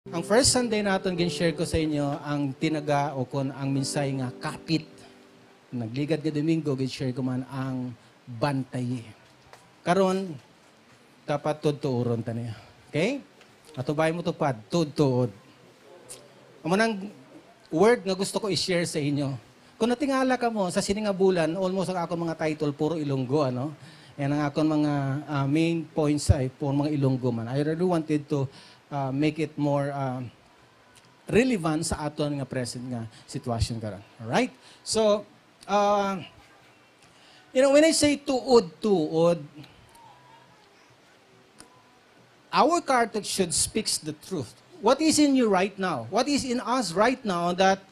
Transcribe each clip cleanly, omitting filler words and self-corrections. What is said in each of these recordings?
Ang first Sunday natin gin-share ko sa inyo ang tinaga o kon ang minsay nga kapit. Nagligad ka Domingo gin-share ko man ang bantay. Karon dapat tudtuuron ta niya. Okay? Atubay mo tupad, tudtuod. Ang manang word nga gusto ko i-share sa inyo. Kung natingala ka mo sa siningabulan, almost ang akong mga title puro Ilonggo ano. Yan ang akong mga main points ay puro mga Ilonggo man. I really wanted to make it more relevant sa aton nga present nga sitwasyon karon. All right? So, when I say tuod, our character should speaks the truth. What is in you right now? What is in us right now that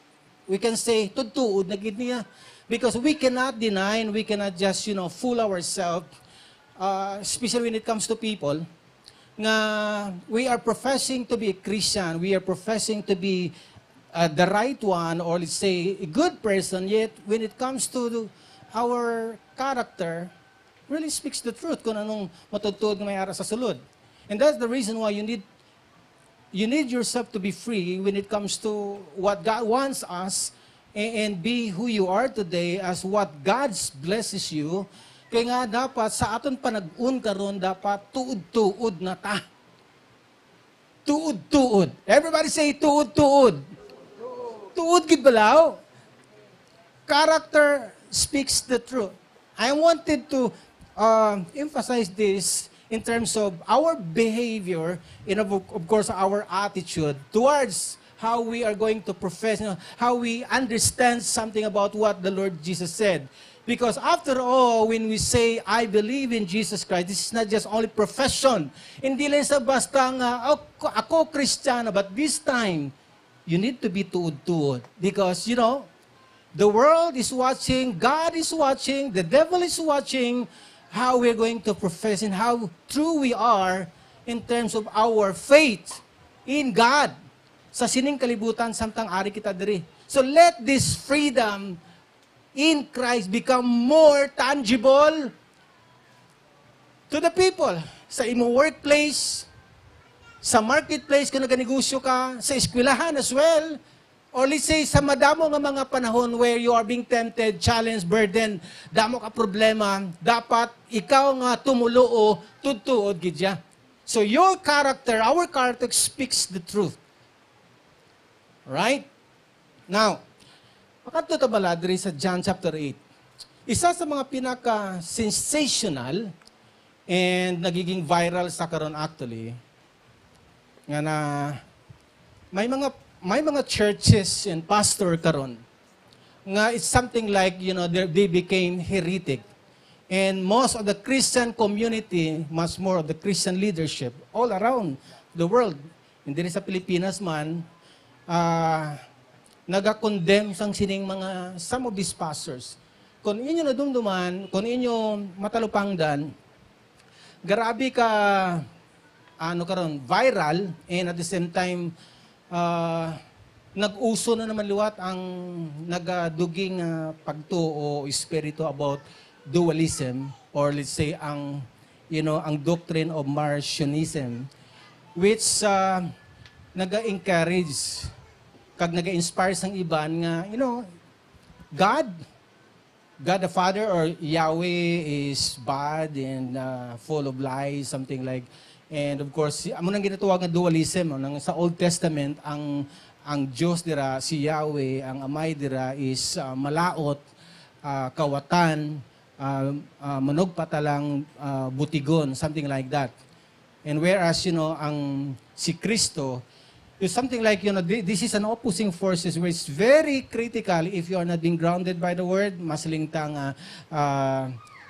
we can say tuod na gid niya? Because we cannot deny and we cannot just, fool ourselves, especially when it comes to people, nga we are professing to be a Christian, we are professing to be the right one, or let's say a good person, yet when it comes to our character, really speaks the truth kung anong matutod nga may ara sa sulod. And that's the reason why you need yourself to be free when it comes to what God wants us and be who you are today as what God blesses you. Kaya nga dapat sa aton panag-un karon dapat tuod-tuod na ta. Tuod-tuod. Everybody say tuod-tuod. Tuod gid balaw. Character speaks the truth. I wanted to emphasize this in terms of our behavior and of course our attitude towards how we are going to profess, how we understand something about what the Lord Jesus said. Because after all, when we say, I believe in Jesus Christ, this is not just only profession. Hindi lang sa basta nga, ako Kristiyano, but this time, you need to be tuod-tuod. Because, the world is watching, God is watching, the devil is watching, how we're going to profess and how true we are in terms of our faith in God. Sa sining kalibutan, samtang ari kita diri. So let this freedom in Christ become more tangible to the people. Sa imong workplace, sa marketplace, kung naganegosyo ka, sa eskwelahan as well, or let's say, sa madamo nga mga panahon where you are being tempted, challenged, burdened, damo ka problema, dapat ikaw nga tumuluo, tudtuod gidya. So your character, our character speaks the truth. Right? Now, makadto ta bala diri sa John chapter 8. Isa sa mga pinaka-sensational and nagiging viral sa karon actually nga na may mga churches and pastor karon nga it's something like, they became heretic. And most of the Christian community, much more of the Christian leadership all around the world, hindi sa Pilipinas man, naga-condemn sang sining some of these pastors. Kung inyo nadumduman, kung inyo matalupangdan, grabe ka, viral, and at the same time, nag-uso na naman liwat ang nagaduging pagtuo o espiritu about dualism, or let's say, ang doctrine of Marcionism, which naga-encourage kag naga-inspire sang iban nga, God the Father or Yahweh is bad and full of lies, something like. And of course, amo nang ginatawag nga dualism, sa Old Testament ang Diyos dira si Yahweh, ang Amay dira is malaot, kawatan, manog patalang butigon, something like that. And whereas ang si Kristo is something like, this is an opposing forces where it's very critical if you are not being grounded by the word, maslingtang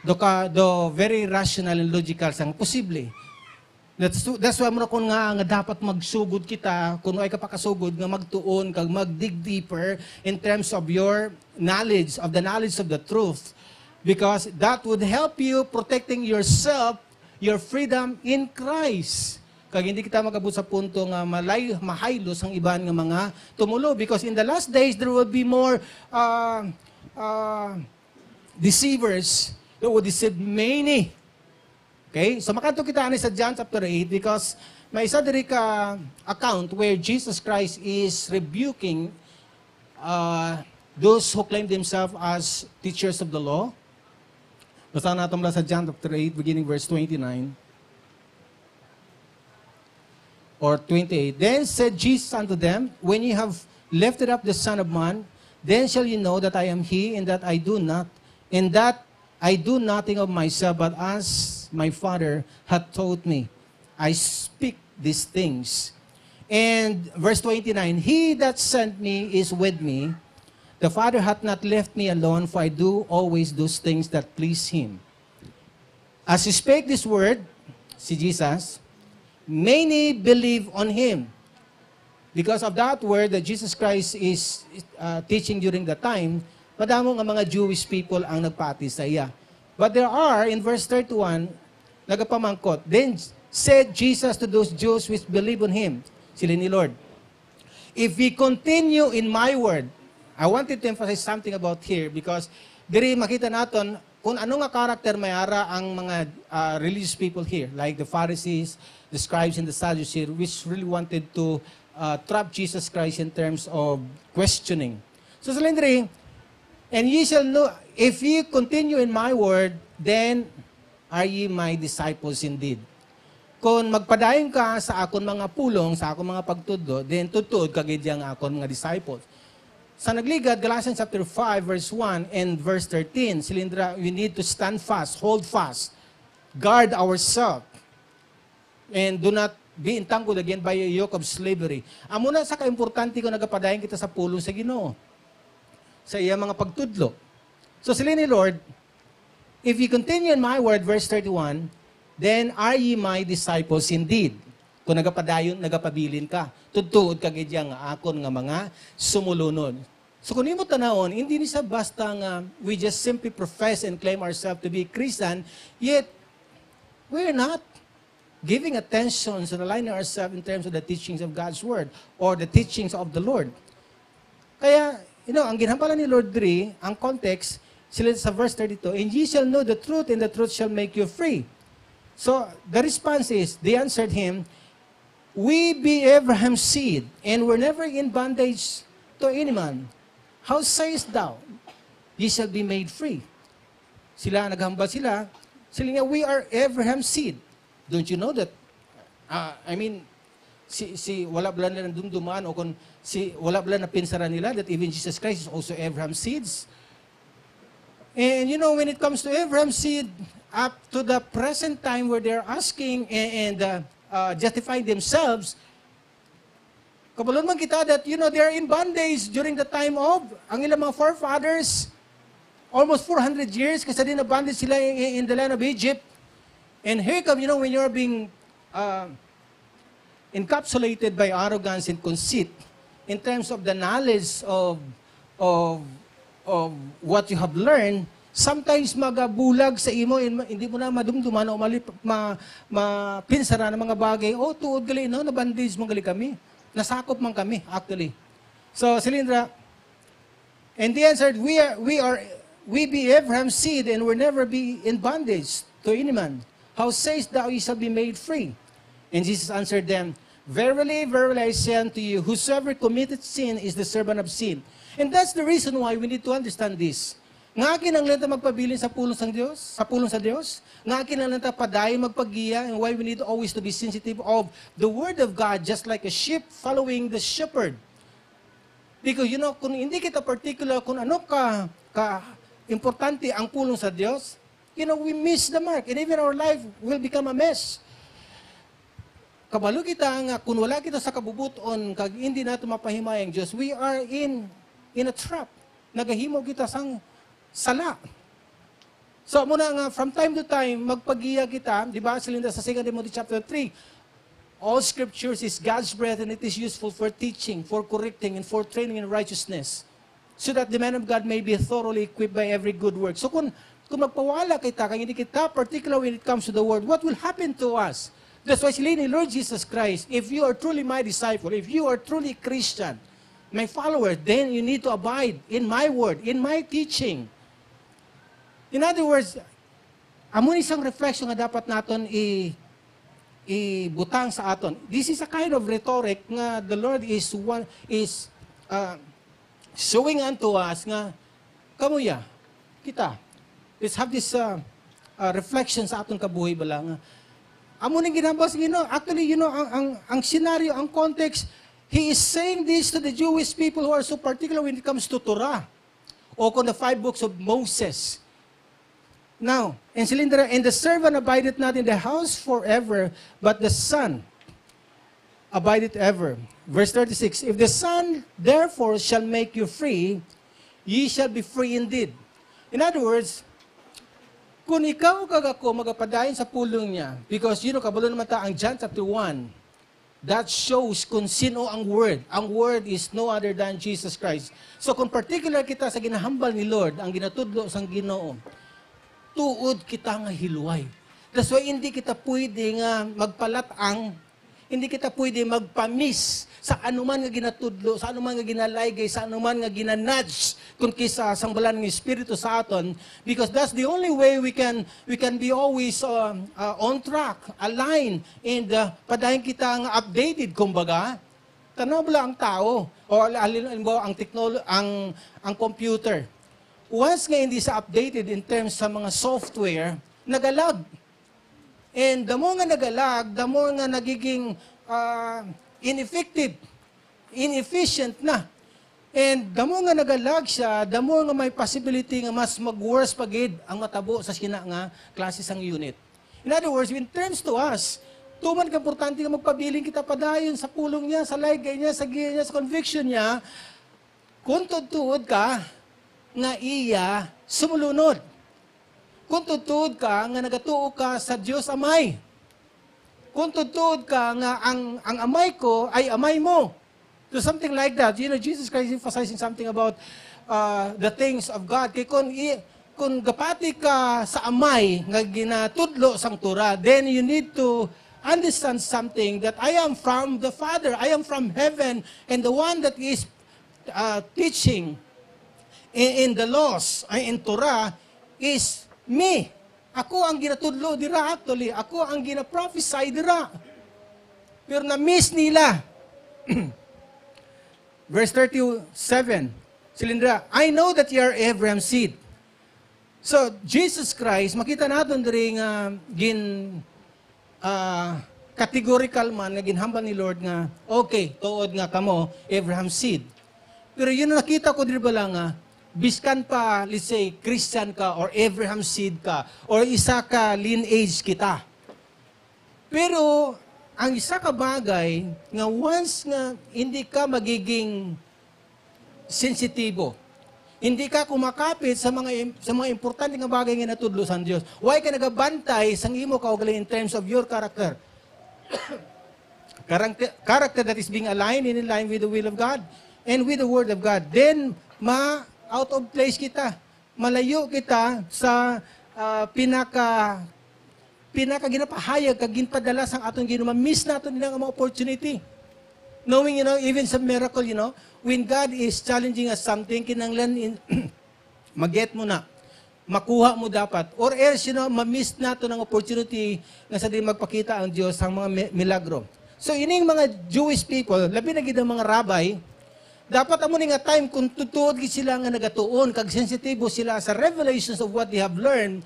do very rational and logical sang posible. That's why muna kung nga dapat magsugod kita, kung ay kapakasugod nga magtuon, kag mag-dig deeper in terms of your knowledge, of the knowledge of the truth. Because that would help you protecting yourself, your freedom in Christ. Kag hindi kita magabot sa punto nga mahaylos ang iban nga mga tumulo. Because in the last days, there will be more deceivers that will deceive many. Okay? So makadto kita ani sa John chapter 8 because may isa diri ka account where Jesus Christ is rebuking those who claim themselves as teachers of the law. Basahan natin mula sa John chapter 8, beginning verse 29 or 28. Then said Jesus unto them, when ye have lifted up the Son of Man, then shall ye know that I am He, and that I do nothing of myself, but as my Father hath taught me, I speak these things. And verse 29, He that sent me is with me. The Father hath not left me alone, for I do always those things that please Him. As He spake this word, si Jesus, many believe on Him. Because of that word that Jesus Christ is teaching during the time, madamong ang mga Jewish people ang nagpati sa iya. But there are, in verse 31, nagapamangkot, then said Jesus to those Jews which believe on Him, sila ni Lord, if we continue in my word, I wanted to emphasize something about here because diri makita naton kung ano nga karakter mayara ang mga religious people here, like the Pharisees, the scribes, and the Sadducees, which really wanted to trap Jesus Christ in terms of questioning. So sila diri, and ye shall know, if ye continue in my word, then are ye my disciples indeed. Kung magpadayon ka sa akon mga pulong, sa akon mga pagtudlo, then tutud kagid yang akon mga disciples. Sa nagligad, Galatians chapter 5, verse 1 and verse 13, silindra, we need to stand fast, hold fast, guard ourselves, and do not be entangled again by a yoke of slavery. Amo na sa kaimportante ko nagapadayon kita sa pulong sa Ginoo, sa iya mga pagtudlo. So sila ni Lord, if you continue in my word, verse 31, then are ye my disciples indeed. Kung nagapadayon, nagapabilin ka, tutuod kagid yang akon nga mga sumulunod. So kung imo tanawon, hindi ni sa basta nga we just simply profess and claim ourselves to be Christian, yet we're not giving attention to aligning ourselves in terms of the teachings of God's Word or the teachings of the Lord. Kaya, ang ginhampalan ni Lord 3, ang context, sila sa verse 32, and ye shall know the truth, and the truth shall make you free. So, the response is, they answered him, we be Abraham's seed, and were never in bondage to any man. How sayest thou, ye shall be made free? Sila, naghambal sila nga, we are Abraham's seed. Don't you know that, wala bala na dumdumaan, o kung wala bala na pinsaran nila, that even Jesus Christ is also Abraham's seeds. And when it comes to Abraham's seed, up to the present time where they're asking and justifying themselves, kabalon man kita that, they're in bondage during the time of, ang ilang mga forefathers, almost 400 years, kasi din na bondage sila in the land of Egypt. And here come, when you're being encapsulated by arrogance and conceit, in terms of the knowledge of what you have learned, sometimes magabulag sa imo, hindi mo na madumduman o mapinsara ng mga bagay. Tuod gali, na-bandage mo gali kami. Nasakop man kami, actually. So, Silindra, and they answered, we be Abraham's seed, and will never be in bondage to any man. How sayest thou, ye shall be made free? And Jesus answered them, verily, verily, I say unto you, whosoever committeth sin is the servant of sin. And that's the reason why we need to understand this. Nga akin ang lenta magpabilin sa pulong sa Diyos. Nga akin ang lenta padayon magpagiya, and why we need always to be sensitive of the Word of God, just like a sheep following the shepherd. Because, kung hindi kita particular kung ano ka importante ang pulong sa Diyos, we miss the mark, and even our life will become a mess. Kabalo kita nga, kung wala kita sa kabubuton, kag hindi nato mapahimay ang Diyos, we are in a trap. Nagahimo kita sang sala. So, muna nga, from time to time, magpagiya kita, di ba, Silinda, sa 2 Timothy chapter 3, all scriptures is God's breath, and it is useful for teaching, for correcting, and for training in righteousness, so that the man of God may be thoroughly equipped by every good work. So, kung magpawala kita, kung hindi kita, particularly when it comes to the word, what will happen to us? That's why sila ni Lord Jesus Christ, if you are truly my disciple, if you are truly Christian, my follower, then you need to abide in my word, in my teaching. In other words, amon isang reflection nga dapat naton ibutang sa aton. This is a kind of rhetoric nga the Lord is showing unto us nga kamuya kita. Let's have this reflection sa aton kabuhi bala nga amo ning ginabas Ginoo. Actually, ang scenario, ang context, he is saying this to the Jewish people who are so particular when it comes to Torah o kung the 5 books of Moses. Now, and the servant abideth not in the house forever, but the Son abideth ever. Verse 36, if the Son therefore shall make you free, ye shall be free indeed. In other words, kung ikaw kag ako magapadayon sa pulong niya, because kabalo naman ta ang John chapter 1, that shows kung sino ang Word. Ang Word is no other than Jesus Christ. So kung particular kita sa ginahambal ni Lord, ang ginatudlo sang Ginoo, tuod kita nga hilway. That's why hindi kita pwede nga magpalatang, hindi kita pwede magpamis sa anuman nga ginatudlo, sa anuman nga ginalaygay, sa anuman nga ginanudge kung kisa sangbalan ng Espiritu sa aton, because that's the only way we can be always on track, aligned, and padayon kita nga updated, kumbaga. Tanaw bala ang tao, o alimbawa ang ang computer. Once nga hindi sa updated in terms sa mga software, nagalag. And the more nga nagalag, the more nga nagiging ineffective, inefficient na. And the more nga nagalag siya, the more nga may possibility nga mas mag-worse pagid ang matabo sa sina nga klase sang unit. In other words, in terms to us, tuman ka importante nga magpabiling kita padayon sa pulong niya, sa laygay niya, sa giya niya, sa conviction niya, kung tuod ka nga iya sumulunod. Kung tuod ka nga nagatuo ka sa Dios Amay. Kung tuod ka nga ang amay ko ay amay mo. So something like that. Jesus Christ is emphasizing something about the things of God. Kaya kung gapati ka sa amay nga ginatudlo sang Torah, then you need to understand something that I am from the Father. I am from heaven, and the one that is teaching in the laws, in Torah, is me. Ako ang ginatudlo dira actually. Ako ang ginaprophesy dira. Pero na-miss nila. Verse 37, Silindra, I know that you are Abraham's seed. So, Jesus Christ, makita natin diri nga categorical man, nga ginhambal ni Lord nga, okay, tuod nga kamo, Abraham's seed. Pero yun na nakita ko diri bala nga, biskan pa, let's say, Christian ka, or Abraham's seed ka, or isa ka lineage kita. Pero, ang isa ka bagay, nga once nga hindi ka magiging sensitibo, hindi ka kumakapit sa mga importante nga bagay nga natudlo sa Dios. Why ka nagabantay sang imo kaugaling in terms of your character? Character that is being aligned and in line with the will of God and with the Word of God. Then, out of place kita. Malayo kita sa pinaka ginapahayag kag ginpadala sang aton Ginoo. Miss naton nila nga mga opportunity. Knowing, even sa miracle, when God is challenging us something, kinanglan mag-get mo na. Makuha mo dapat. Or else, ma-miss nato ng opportunity nga sa di magpakita ang Diyos ang mga milagro. So, ining mga Jewish people, labi na gid ang mga rabbi, dapat amo ni nga time kung tutuod gid sila nga nagatuon kag sensitibo sila sa revelations of what they have learned,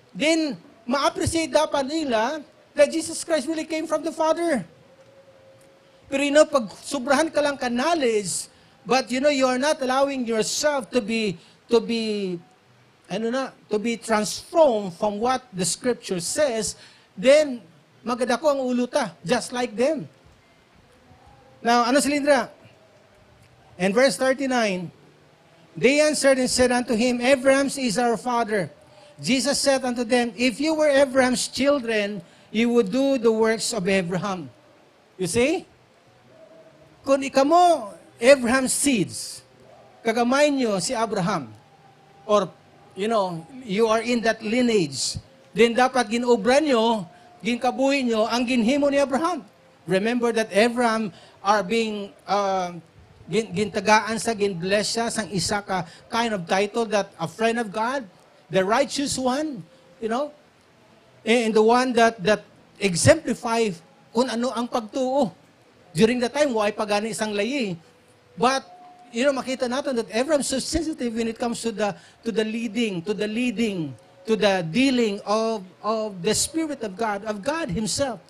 then ma-appreciate dapat nila that Jesus Christ really came from the Father. Pero pag sobrahan ka lang ka knowledge, but you are not allowing yourself to be transformed from what the Scripture says, then magadako ang uluta, just like them. Now, Silindra? And verse 39, they answered and said unto him, Abraham is our father. Jesus said unto them, if you were Abraham's children, you would do the works of Abraham. You see? Kung ikamo Abraham's seeds, kagamay nyo si Abraham, or, you are in that lineage, then dapat ginobra nyo, ginkabuhi nyo, ang ginhimo ni Abraham. Remember that Abraham are being gintagaan sa, ginbless siya sang isa ka kind of title that a friend of God, the righteous one, and the one that exemplify kung ano ang pagtuo. During the time, why pagani isang layi. But, makita natin that Abraham so sensitive when it comes to the leading, to the dealing of the Spirit of God Himself.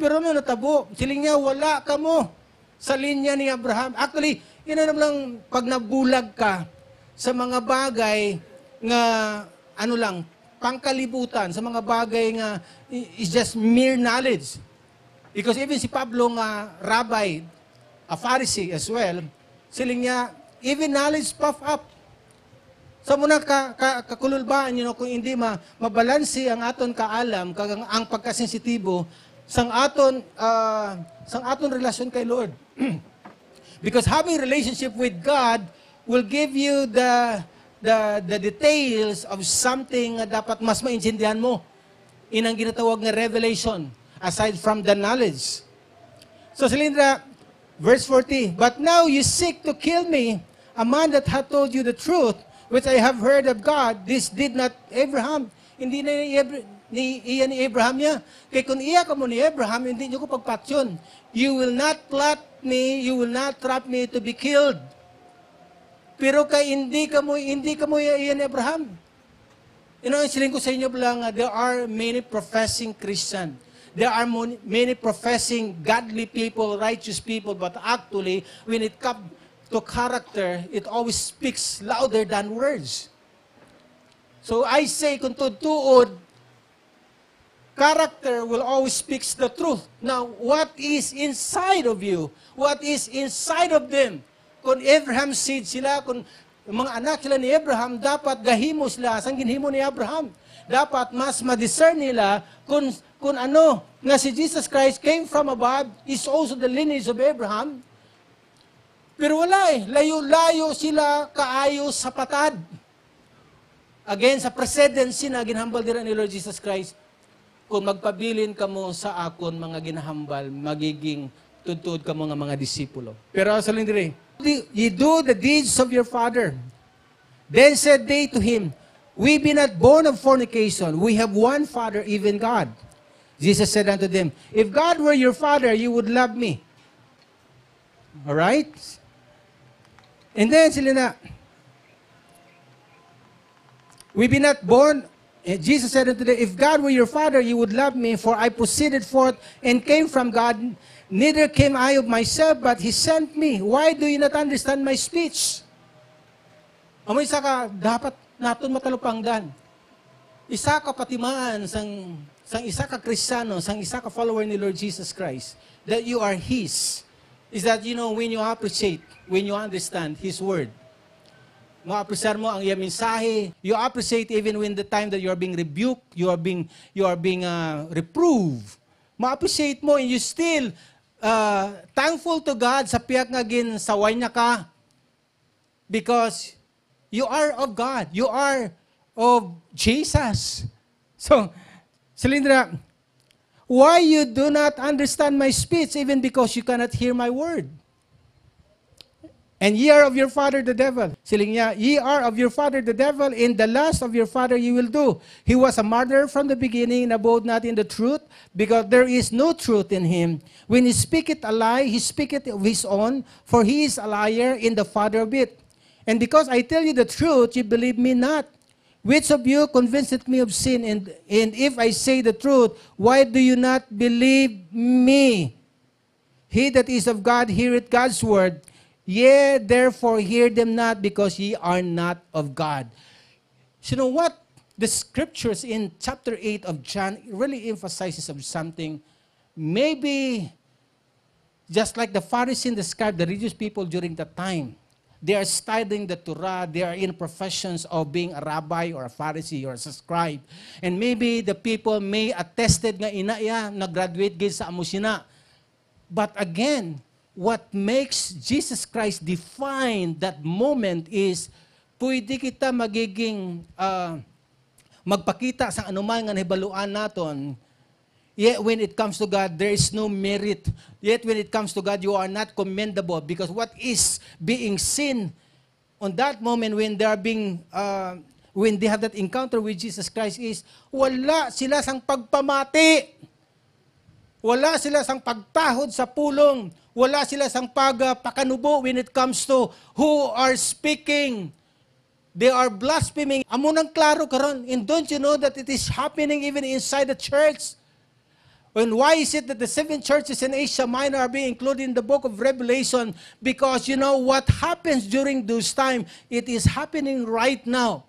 Pero natabo, siling niya, wala ka mo sa linya ni Abraham. Actually, lang, pag nabulag ka sa mga bagay nga, pangkalibutan, sa mga bagay nga, is just mere knowledge. Because even si Pablo nga, rabbi, a Pharisee as well, siling niya, even knowledge puff up. Sa muna kakululbaan, kung hindi mabalansi ang aton kaalam, ang pagkasensitibo, sang aton relasyon kay Lord. Because having relationship with God will give you the details of something na dapat mas maintindihan mo. Inang ginatawag na revelation, aside from the knowledge. So, Silindra, verse 40, but now you seek to kill me, a man that hath told you the truth, which I have heard of God. This did not Abraham. Hindi na ni Abraham niya. Kaya kung iya ka mo ni Abraham, hindi niyo ko pagpatsyon. You will not plot me, you will not trap me to be killed. Pero kay hindi ka mo iyan ni Abraham. Siling ko sa inyo lang, there are many professing Christian. There are many professing godly people, righteous people, but actually, when it comes to character, it always speaks louder than words. So I say, kung tuod, character will always speak the truth. Now, what is inside of you? What is inside of them? Kung Abraham seed sila, kung mga anak sila ni Abraham, dapat gahimo sila, sang ginhimo ni Abraham. Dapat mas ma-discern nila kung ano, nga si Jesus Christ came from above, is also the lineage of Abraham. Pero wala layo-layo sila kaayo sa patad. Again, sa presidency na ginhambal dira ni Lord Jesus Christ, kung magpabilin ka mo sa akon mga ginahambal, magiging tudtod ka mo nga mga disipulo. Pero sa lindire, ye do the deeds of your father. Then said they to him, we be not born of fornication. We have one Father, even God. Jesus said unto them, if God were your Father, you would love me. All right? And then sila na, we be not born, Jesus said unto them, if God were your Father, you would love me, for I proceeded forth and came from God. Neither came I of myself, but He sent me. Why do you not understand my speech? Amoy isa ka, dapat naton matalupangdan. Isa ka patimaan sang isa ka Kristiyano, sang isa ka follower ni Lord Jesus Christ, that you are His, is that, when you appreciate, when you understand His Word, ma-appreciate mo ang iyang mensahe, you appreciate even when the time that you are being rebuked, you are being reproved, ma-appreciate mo, and you still thankful to God sa piyak nga ginsaway niya ka, because you are of God. You are of Jesus. So, Silindra, why you do not understand my speech, even because you cannot hear my word? And ye are of your father the devil. Siling niya, ye are of your father the devil, and the lust of your father ye will do. He was a murderer from the beginning, and abode not in the truth, because there is no truth in him. When he speaketh a lie, he speaketh of his own, for he is a liar and the father of it. And because I tell you the truth, ye believe me not. Which of you convinceth me of sin? And if I say the truth, why do you not believe me? He that is of God heareth God's word. Ye therefore hear them not, because ye are not of God. So, what? The scriptures in chapter 8 of John really emphasizes of something. Maybe just like the Pharisees and the scribes, the religious people during that time, they are studying the Torah, they are in professions of being a rabbi or a Pharisee or a scribe. And maybe the people may attested nga inaya, nag-graduate gid sa amusina. But again, what makes Jesus Christ define that moment is, pwede kita magiging, magpakita sa anuman nga nahibaluan naton. Yet when it comes to God, there is no merit. Yet when it comes to God, you are not commendable, because what is being seen on that moment when they are being, when they have that encounter with Jesus Christ is, wala sila sang pagpamati. Wala sila sang pagtahod sa pulong. Wala sila sang pagpakanubo when it comes to who are speaking. They are blaspheming. Amo nang klaro karon. And don't you know that it is happening even inside the church? And why is it that the 7 churches in Asia Minor are being included in the book of Revelation? Because you know what happens during those times, it is happening right now.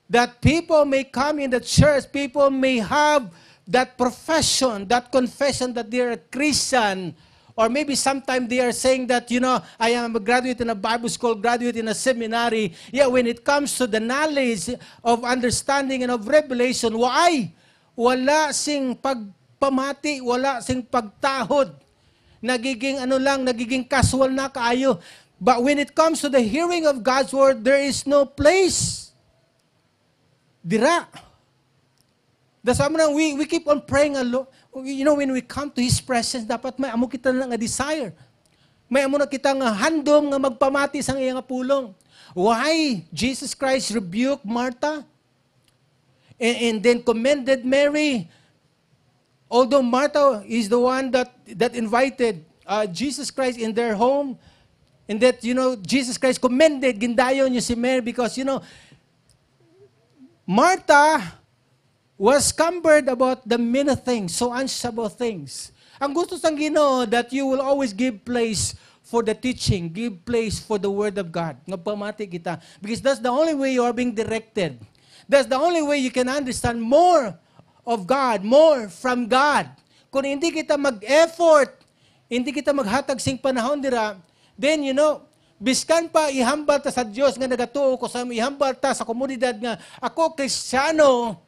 That people may come in the church, people may have that profession, that confession that they're a Christian, or maybe sometime they are saying that, you know, I am a graduate in a Bible school, graduate in a seminary. Yeah, when it comes to the knowledge of understanding and of revelation, why? Wala sing pagpamati, wala sing pagtahod. Nagiging nagiging casual na kaayo. But when it comes to the hearing of God's word, there is no place. Dira. That's why we keep on praying a lot. You know, when we come to His presence, dapat may amo kita nga desire. May amo na kita nga handom nga magpamati sang iyang pulong. Why Jesus Christ rebuked Martha? And then commended Mary. Although Martha is the one that invited Jesus Christ in their home, and that, you know, Jesus Christ commended, gindayon niyo si Mary because, you know, Martha was cumbered about the many things, so unsable things. Ang gusto sang Ginoo that you will always give place for the teaching, give place for the Word of God. Nga pamati kita. Because that's the only way you are being directed. That's the only way you can understand more of God, more from God. Kung hindi kita mag-effort, hindi kita maghatag sing panahon dira, then, you know, biskan pa ihambal ta sa Dios nga nagatuo ko sa ihambal ta sa komunidad nga ako Kristiyano,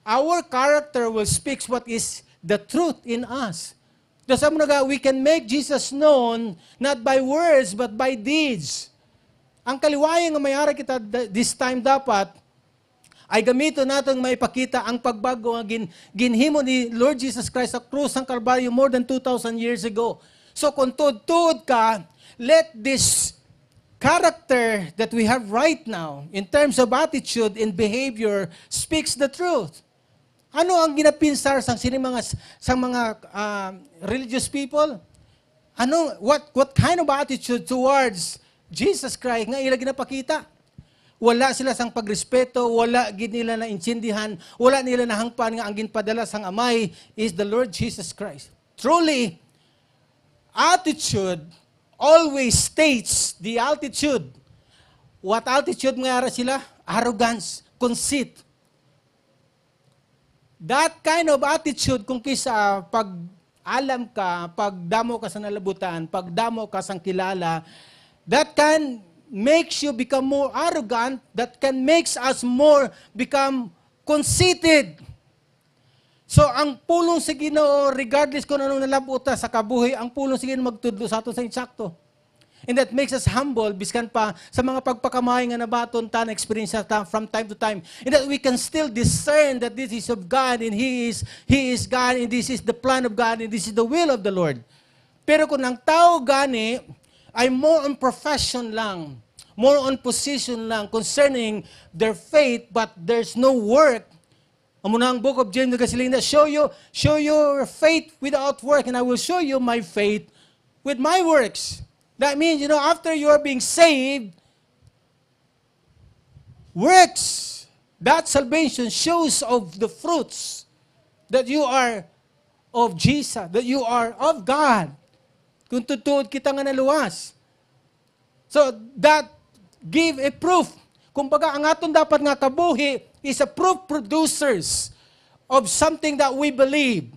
our character will speak what is the truth in us. That's why we can make Jesus known not by words but by deeds. Ang kaliwayan nga mayara kita this time dapat ay gamito natin maipakita ang pagbago nga ginhimo ni Lord Jesus Christ sa krus ng Kalbaryo more than 2,000 years ago. So kung tuod ka, let this character that we have right now in terms of attitude and behavior speaks the truth. Ano ang ginapinsar sang mga religious people? What kind of attitude towards Jesus Christ nga ila ginapakita? Wala sila sang pagrespeto, wala gid nila na intindihan, wala nila nahangpan nga ang ginpadala sang Amay is the Lord Jesus Christ. Truly, attitude always states the altitude. What altitude nga sila? Arrogance, conceit. That kind of attitude kung kisa pag-alam ka, pagdamo ka sa nalabutan, pagdamo ka sang kilala, that can makes you become more arrogant, that can makes us more become conceited. So, ang pulong sa Ginoo, regardless kung anong nalabuta sa kabuhi, ang pulong sa Ginoo magtudlo sa ato sa insakto. And that makes us humble, biskan pa sa mga pagpakamay nga nabaton ta, na-experience ta from time to time. And that we can still discern that this is of God, and He is God, and this is the plan of God, and this is the will of the Lord. Pero kung ang tao gani, ay more on profession lang, more on position lang concerning their faith, but there's no work. Amo na ang book of James nagasiling na, show your faith without work, and I will show you my faith with my works. That means, you know, after you are being saved, works, that salvation shows of the fruits that you are of Jesus, that you are of God. Kung tutuod kita nga naluwas. So, that give a proof. Kumbaga, ang aton dapat nga kabuhi is a proof producers of something that we believe.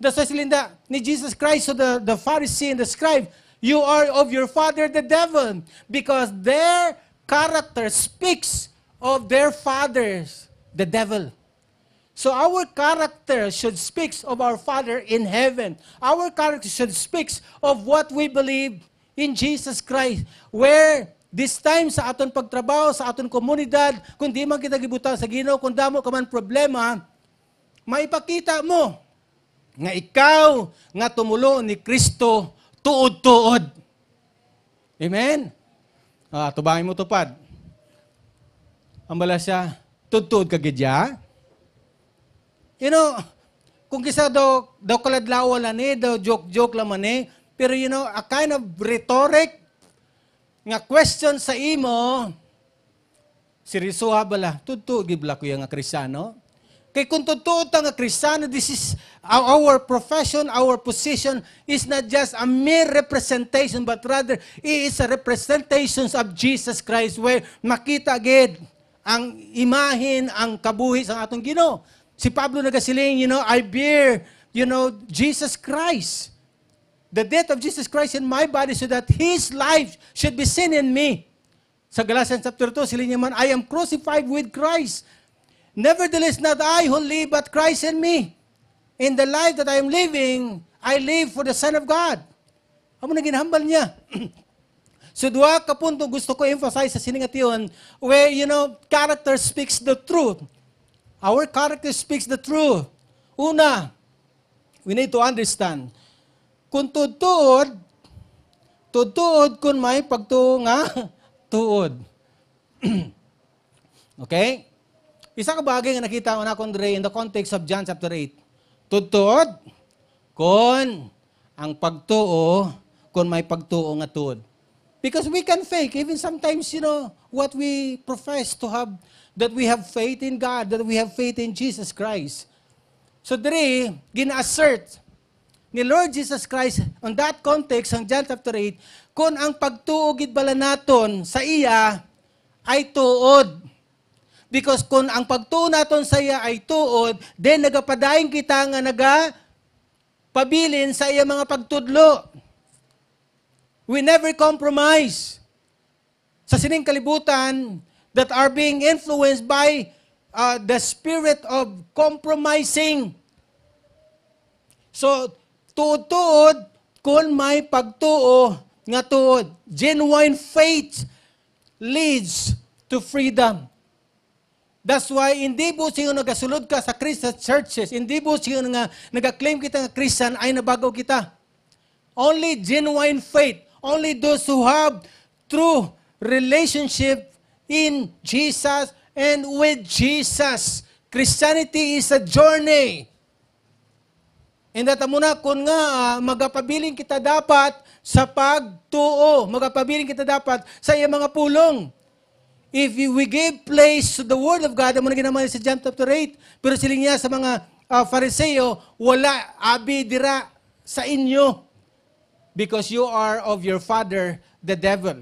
That's why silinda ni Jesus Christ, so the Pharisee and the scribe, you are of your father the devil, because their character speaks of their fathers, the devil. So our character should speak of our Father in heaven. Our character should speak of what we believe in Jesus Christ. Where this time sa aton pagtrabaho, sa aton komunidad, kung di man kita gibutan sa Ginoo, kung damo ka man problema, maipakita mo nga ikaw nga tumulo ni Kristo tuod-tuod. Amen? Tubangin mo tupad. Ambala siya, tuod-tuod ka gidya. You know, kung kisa daw kaladlawan lang daw joke-joke lang man pero a kind of rhetoric nga question sa imo, seryosoha bala, tudto gibla ko yung nga Kristiyano. Kay kung totoo ta nga Kristiyano, this is our profession, our position is not just a mere representation, but rather it is a representation of Jesus Christ where makita agad ang imahin, ang kabuhi sa atong Ginoo. Si Pablo nagasiling, I bear, Jesus Christ. The death of Jesus Christ in my body so that His life should be seen in me. Sa Galatians chapter 2, sila man, I am crucified with Christ. Nevertheless, not I who live, but Christ in me. In the life that I am living, I live for the Son of God. Amo na ginhambal niya. So, duha ka punto gusto ko emphasize sa siningation where, character speaks the truth. Our character speaks the truth. Una, we need to understand, kung tuod kun may pagtuo nga, tuod. Okay? Isa ka bagay nga nakita ko na kung in the context of John chapter 8. Tutod, kun ang pagtuo, kun may pagtuo nga tuod. Because we can fake, even sometimes, what we profess to have, that we have faith in God, that we have faith in Jesus Christ. So diri, gina-assert ni Lord Jesus Christ, on that context, on John chapter 8, kung ang pagtuo gid bala naton sa iya ay tuod. Because kung ang pagtuo naton sa iya ay tuod, then nagapadayon kita nga pabilin sa iya mga pagtudlo. We never compromise. Sa sining kalibutan that are being influenced by the spirit of compromising. So, tuod-tuod, kung may pagtuo nga tuod. Genuine faith leads to freedom. That's why hindi po siya nagasulod ka sa Christian churches, hindi po siya nag-claim kita nga Christian ay nabagaw kita. Only genuine faith, only those who have true relationship in Jesus and with Jesus. Christianity is a journey. And that muna kung nga magapabiling kita dapat sa pagtuo, magapabiling kita dapat sa iyang mga pulong. If we give place to the Word of God, amo na ginaman sa John chapter 8, pero siling niya sa mga Fariseo, wala abi dira sa inyo because you are of your father, the devil.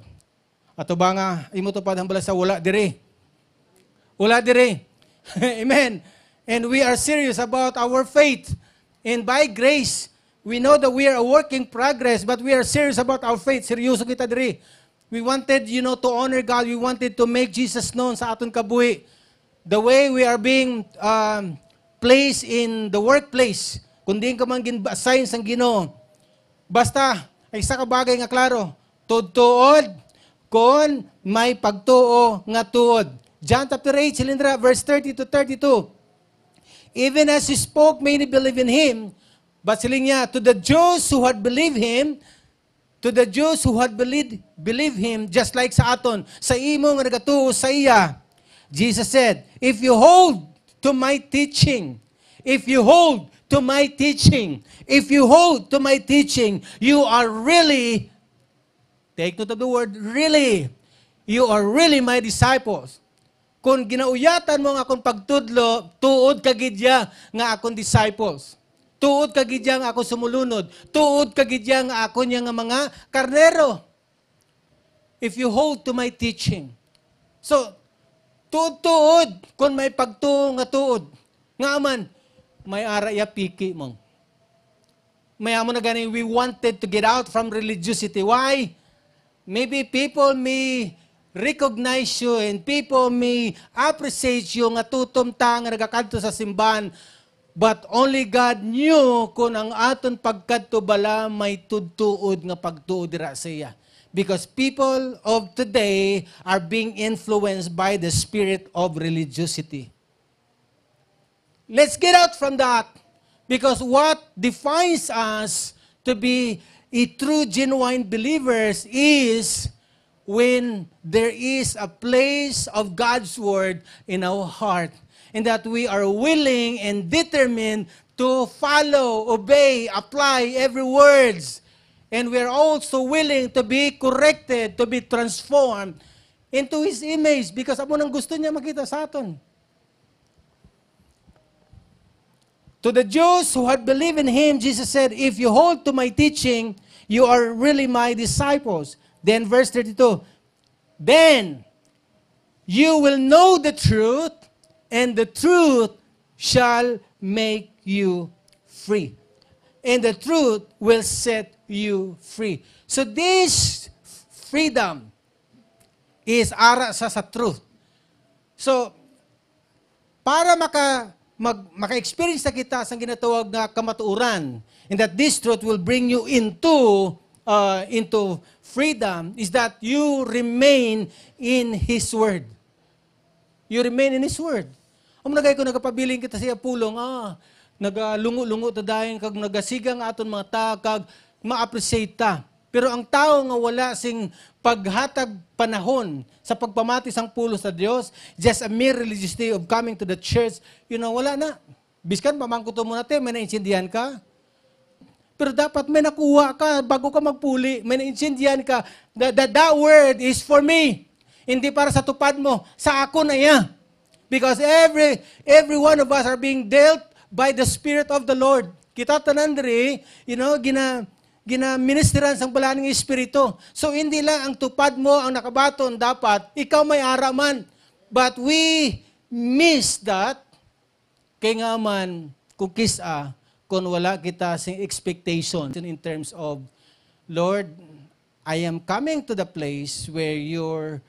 Ato ba nga, imo to padambala sa wala dire. Wala dire. Amen. And we are serious about our faith. And by grace, we know that we are a work in progress, but we are serious about our faith. Seryoso kita dire. We wanted, to honor God. We wanted to make Jesus known sa aton kabuhi. The way we are being placed in the workplace, kundi ka man assign sang Ginoo. Basta, ay isa ka bagay nga klaro, tuod kon may pagtuo nga tuod. John chapter 8, silindra, verse 30 to 32. Even as he spoke, many believe in him, but siling niya, to the Jews who had believed him, to the Jews who had believed him, just like sa aton, sa imo nga nagatuo sa iya. Jesus said, if you hold to my teaching, if you hold to my teaching, if you hold to my teaching, you are really, take note of the word, really, you are really my disciples. Kung ginauyatan mo nga akong pagtudlo, tuod kagidya nga akong disciples. Tuod kagidya nga ako sumulunod. Tuod kagidya nga ako niya nga mga karnero. If you hold to my teaching. So, tuod kung may pagtuo nga tuod. Nga aman, may araya piki mong. May amo na gani, we wanted to get out from religiosity. Why? Maybe people may recognize you and people may appreciate you nga tutumta nga nagakanto sa simbahan. But only God knew kung ang aton pagkadto bala may tudtuod nga pagtuod dira sa iya. Because people of today are being influenced by the spirit of religiosity. Let's get out from that. Because what defines us to be a true, genuine believers is when there is a place of God's Word in our heart. And that we are willing and determined to follow, obey, apply every words. And we're also willing to be corrected, to be transformed into His image because amo nang gusto niya makita sa aton. To the Jews who had believed in Him, Jesus said, if you hold to my teaching, you are really my disciples. Then verse 32, then you will know the truth, and the truth shall make you free. And the truth will set you free. So this freedom is ara sa truth. So, para maka-experience na kita sa ginatawag na kamatuoran, and that this truth will bring you into freedom, is that you remain in His Word. You remain in His Word. Ang nagay ko nagapabiling kita siya pulong, nagalungo-lungo ta dayon kag nagasigang aton mga ta kag ma-appreciate ta. Pero ang tao nga wala sing paghatag panahon sa pagpamati sang pulo sa Dios, just a mere religious day of coming to the church, wala na. Biskan pamangkuto mo natin, may naintindihan ka. Pero dapat may nakuha ka bago ka magpuli, may naintindihan ka that word is for me. Hindi para sa tupad mo, sa ako na yan. Because every one of us are being dealt by the Spirit of the Lord. Kita tanandri, gina-ministeran sang balaning Espiritu. So hindi lang ang tupad mo ang nakabaton, dapat ikaw may araman. But we miss that, kaya nga man, kung kisa, kung wala kita sing expectation in terms of, Lord, I am coming to the place where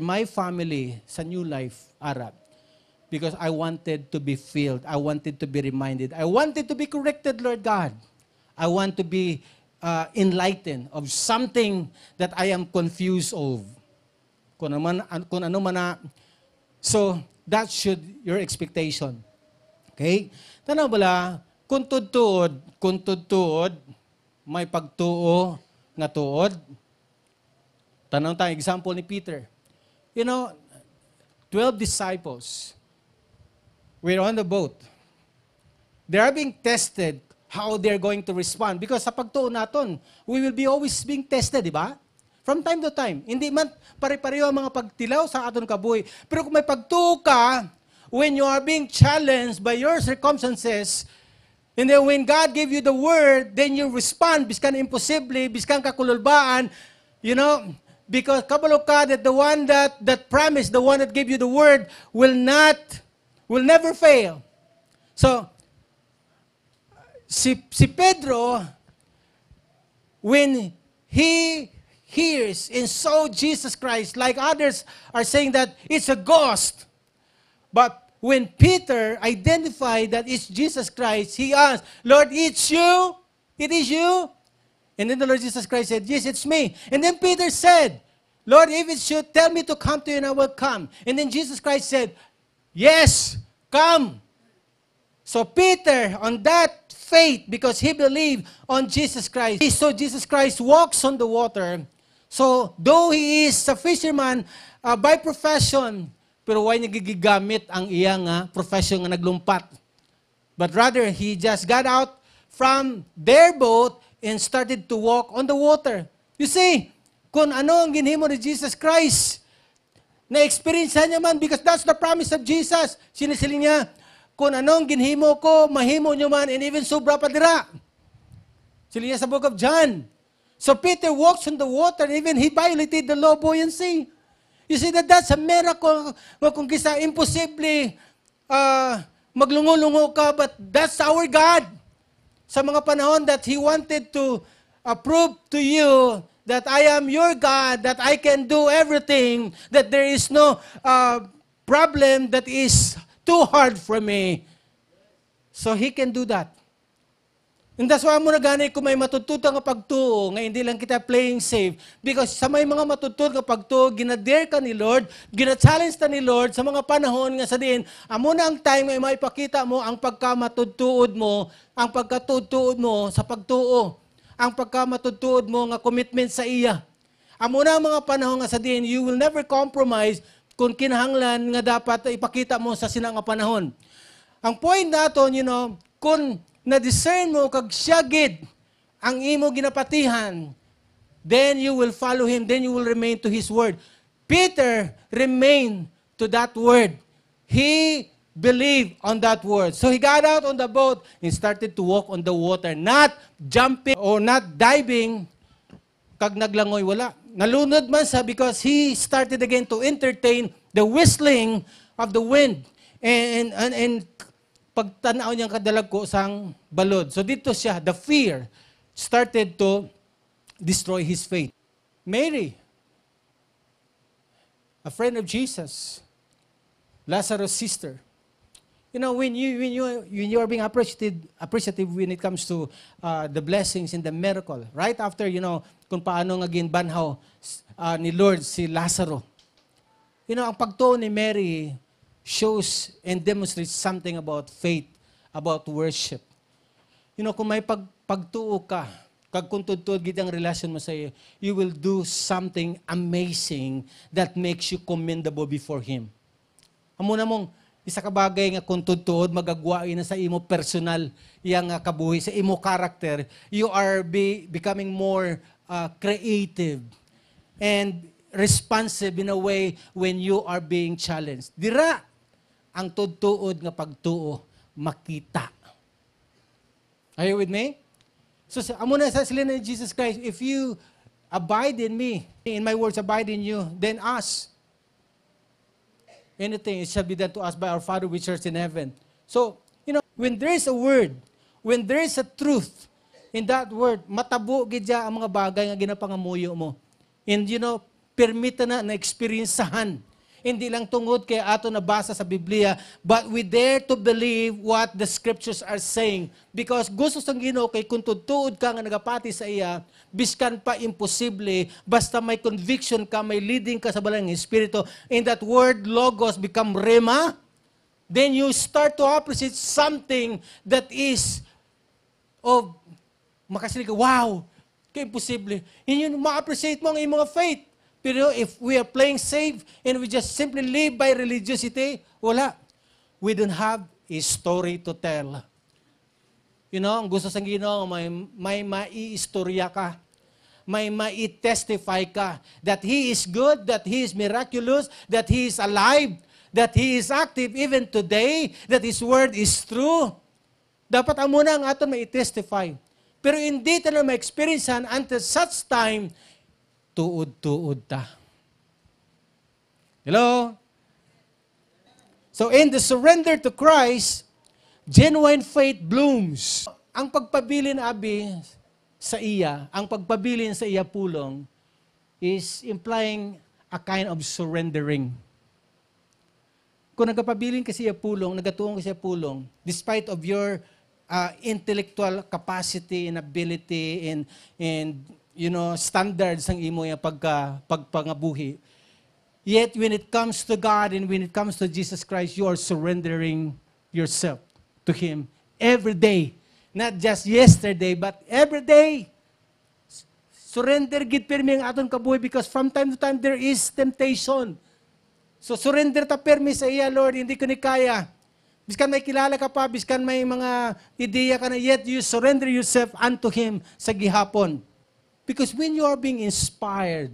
my family sa new life Arab. Because I wanted to be filled. I wanted to be reminded. I wanted to be corrected, Lord God. I want to be enlightened of something that I am confused of. Kung ano man na. So, that should your expectation. Okay? Tanaw bala, kung tudtuod, may pagtuo nga tuod. Tanong tayo, example ni Peter. 12 disciples were on the boat. They are being tested how they're going to respond. Because sa pagtuo naton, we will be always being tested, di ba? From time to time. Hindi man pare-pareho ang mga pagtilaw sa aton kabuhi. Pero kung may pagtuo ka, when you are being challenged by your circumstances, and then when God gave you the word, then you respond, biskan imposible, biskan kakululbaan, because kabalo ka that the one that promised, the one that gave you the word, will never fail. So, si Pedro, when he hears and saw Jesus Christ, like others are saying that it's a ghost, but when Peter identified that it's Jesus Christ, he asked, Lord, it's you? It is you? And then the Lord Jesus Christ said, yes, it's me. And then Peter said, Lord, if it's you, tell me to come to you and I will come. And then Jesus Christ said, yes, come. So Peter, on that faith, because he believed on Jesus Christ, so Jesus Christ walks on the water. So though he is a fisherman by profession, pero why niya gigamit ang iyang profession nga naglumpat? But rather, he just got out from their boat and started to walk on the water. You see, kung ano ang ginhimo ni Jesus Christ, na-experience niya man, because that's the promise of Jesus. Sinisiling niya, kung anong ginhimo ko, mahimo nyo man, and even sobra pa dira. Siling niya sa book of John. So Peter walks on the water, and even he violated the law of buoyancy. You see that's a miracle. Kung kisa imposible, maglungo-lungo ka, but that's our God. Sa mga panahon that He wanted to prove to you that I am your God, that I can do everything, that there is no problem that is too hard for me. So He can do that. And that's why mo na gani kung may matututo nga pagtuo, nga hindi lang kita playing safe. Because sa may mga matututo nga pagtuo, ginadare ka ni Lord, gina-challenge ta ni Lord sa mga panahon nga sa diin, amo na ang time nga maipakita mo ang pagkamatutuod mo, ang pagkatutuod mo sa pagtuo, ang pagkamatutuod mo nga commitment sa iya. Amo na ang mga panahon nga sa diin, you will never compromise kung kinahanglan nga dapat ipakita mo sa sinang panahon. Ang point naton, kung na-discern mo kag siyagid ang imo ginapatihan, then you will follow him, then you will remain to his word. Peter remained to that word. He believed on that word. So he got out on the boat and started to walk on the water, not jumping or not diving, kag naglangoy, wala. Nalunod man sa because he started again to entertain the whistling of the wind. And pagtanaw niyang kadalag ko sang balod. So dito siya, the fear started to destroy his faith. Mary, a friend of Jesus, Lazarus' sister. You know, when you are being appreciative when it comes to the blessings and the miracle, right after, you know, kung paano nga ginbanhaw ni Lord si Lazaro. You know, ang pagtuo ni Mary shows and demonstrates something about faith, about worship. You know, kung may pagtuo ka, kag kung tudtod gid ang relasyon mo sa iyo, you will do something amazing that makes you commendable before Him. Amo na mong isa ka bagay nga kung tudtod magagwain na sa imo personal yang kabuhi sa imo character, you are becoming more creative and responsive in a way when you are being challenged. Dira ang tudtuod nga pagtuo makita. Are you with me? So amo na sa sila ni Jesus Christ, if you abide in me, in my words abide in you, then ask anything, it shall be done to us by our Father which is in heaven. So, you know, when there is a word, when there is a truth in that word, matabo gidya ang mga bagay nga ginapangamuyo mo. And you know, permita na experiencehan. Hindi lang tungod kay ato nabasa sa Biblia, but we dare to believe what the scriptures are saying. Because gusto sang Ginoo kay kung tutuod ka nga nagapati sa iya, biskan pa imposible, basta may conviction ka, may leading ka sa balang Espiritu, and that word logos become rema, then you start to appreciate something that is of makasilig ka, wow, kay imposible. Yun ma-appreciate mo ang iyong mga faith. Pero if we are playing safe and we just simply live by religiosity, wala. We don't have a story to tell. You know, ang gusto sa Ginoo, may mai-istorya ka. May mai-testify ka that He is good, that He is miraculous, that He is alive, that He is active even today, that His word is true. Dapat ang muna ang aton mai-testify. Pero hindi tayo ma-experiencean until such time tuod-tuod ta. Hello? So in the surrender to Christ, genuine faith blooms. Ang pagpabilin abi sa iya, ang pagpabilin sa iya pulong is implying a kind of surrendering. Kung nagpabilin ka siya pulong, nagatuong ka siya pulong, despite of your intellectual capacity and ability and you know, standards ang imo yung pagpangabuhi. Yet, when it comes to God and when it comes to Jesus Christ, you are surrendering yourself to Him every day. Not just yesterday, but every day. Surrender gid pirmi ang aton kabuhi because from time to time, there is temptation. So, surrender ta pirmi sa iya, Lord, hindi ko ni kaya. Biskan may kilala ka pa, biskan may mga ideya ka na, yet you surrender yourself unto Him sa gihapon. Because when you are being inspired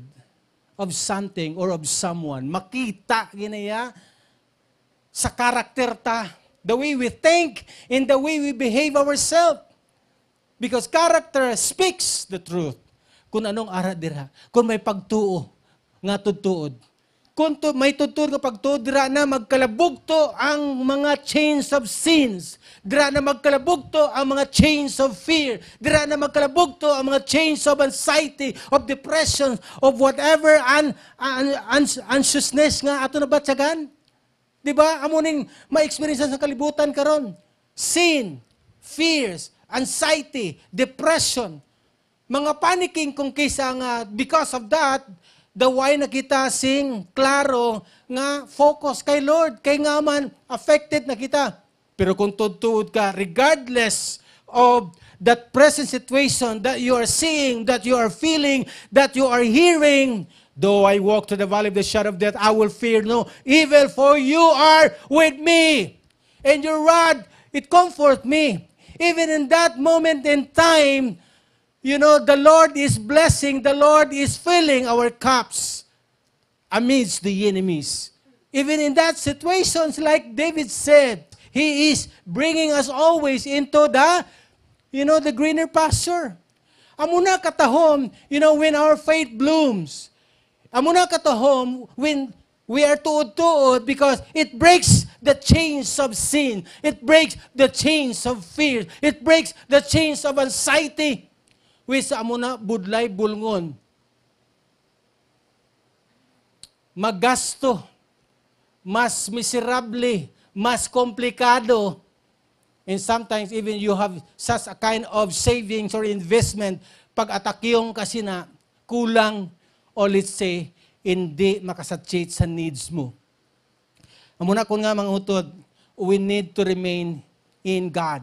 of something or of someone, makita ginaya sa karakter ta, the way we think and the way we behave ourselves. Because character speaks the truth. Kung anong ara dira, kung may pagtuo nga tutuod. Kung may tutuod nga pagtuod, dira na magkalabugto ang mga chains of sins. Dira na magkalabugto ang mga chains of fear. Dira na magkalabugto ang mga chains of anxiety, of depression, of whatever anxiousness nga ato na batsagan. Diba? Amuning ma-experience sa kalibutan karon. Sin, fears, anxiety, depression, mga panicking kung kaysa nga because of that, the why na kita sing klaro nga focus kay Lord, kay nga man affected na kita. Pero kung tutuod ka, regardless of that present situation that you are seeing, that you are feeling, that you are hearing, though I walk to the valley of the shadow of death, I will fear no evil, for you are with me. And your rod, it comforts me. even in that moment in time, the Lord is blessing, the Lord is filling our cups amidst the enemies. Even in that situations, like David said, He is bringing us always into the greener pasture. Amuna katahom, when our faith blooms. Amuna katahom, when we are tuod-tuod, because it breaks the chains of sin. It breaks the chains of fear. It breaks the chains of anxiety. Wis amuna budlay bulngon. Magasto, mas miserable, mas komplikado. And sometimes even you have such a kind of savings or investment, pag atakyong kasi na kulang, or let's say, hindi makasatchate sa needs mo. Amuna ko nga mga utod, we need to remain in God.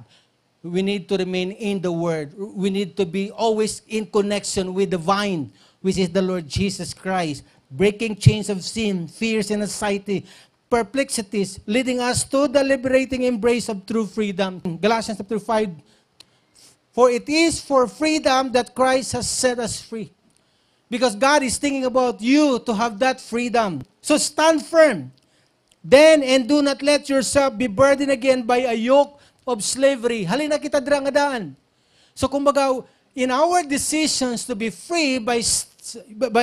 We need to remain in the Word. We need to be always in connection with the vine, which is the Lord Jesus Christ, breaking chains of sin, fears, and anxiety, perplexities, leading us to the liberating embrace of true freedom. Galatians chapter 5, for it is for freedom that Christ has set us free. Because God is thinking about you to have that freedom. So stand firm. Then, and do not let yourself be burdened again by a yoke of slavery. Halina kita dira nga daan. So kumbaga, in our decisions to be free by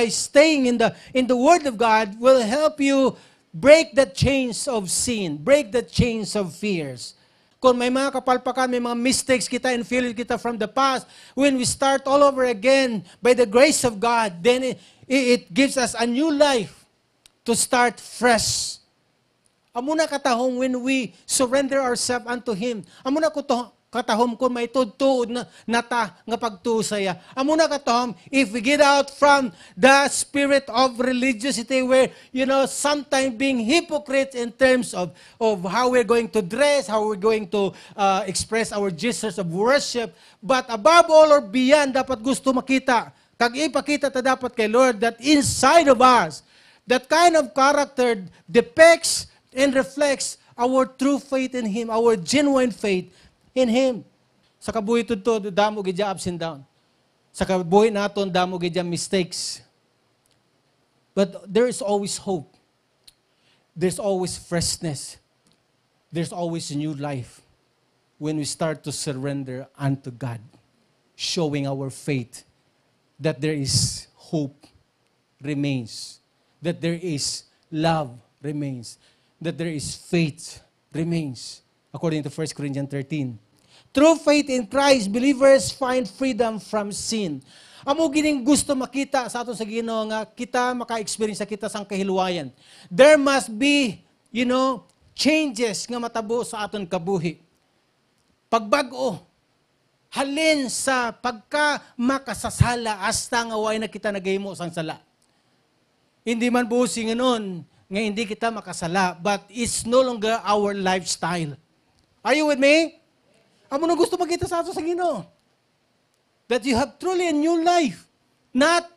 staying in the Word of God will help you break the chains of sin, break the chains of fears. Kung may mga kapalpakan, may mga mistakes kita and failures kita from the past, when we start all over again by the grace of God, then it gives us a new life to start fresh. Amuna katahom when we surrender ourselves unto Him. Amuna katahom kung may tuod na nata nga pagtusaya. Amuna katahom if we get out from the spirit of religiosity where, sometimes being hypocrites in terms of how we're going to dress, how we're going to express our gestures of worship. But above all or beyond, dapat gusto makita. Kag ipakita ta dapat kay Lord that inside of us, that kind of character depicts and reflects our true faith in Him, our genuine faith in Him. Sa kabuhi to, damo gidya ups and down. Sa kabuhi naton, damo gidya mistakes. But there is always hope. There's always freshness. There's always a new life when we start to surrender unto God, showing our faith that there is hope remains, that there is love remains, that there is faith remains, according to 1 Corinthians 13. Through faith in Christ, believers find freedom from sin. Amo gining gusto makita sa aton sa Ginoo nga kita maka-experience kita sang kahiluwayan. There must be, changes nga matabo sa aton kabuhi. Pagbag-o, halin sa pagka makasasala hasta nga way na kita nagahimo sang sala. Hindi man busi ngayon, nga hindi kita makasala, but it's no longer our lifestyle. Are you with me? Amo na gusto makita sa ato sa Ginoo. That you have truly a new life. Not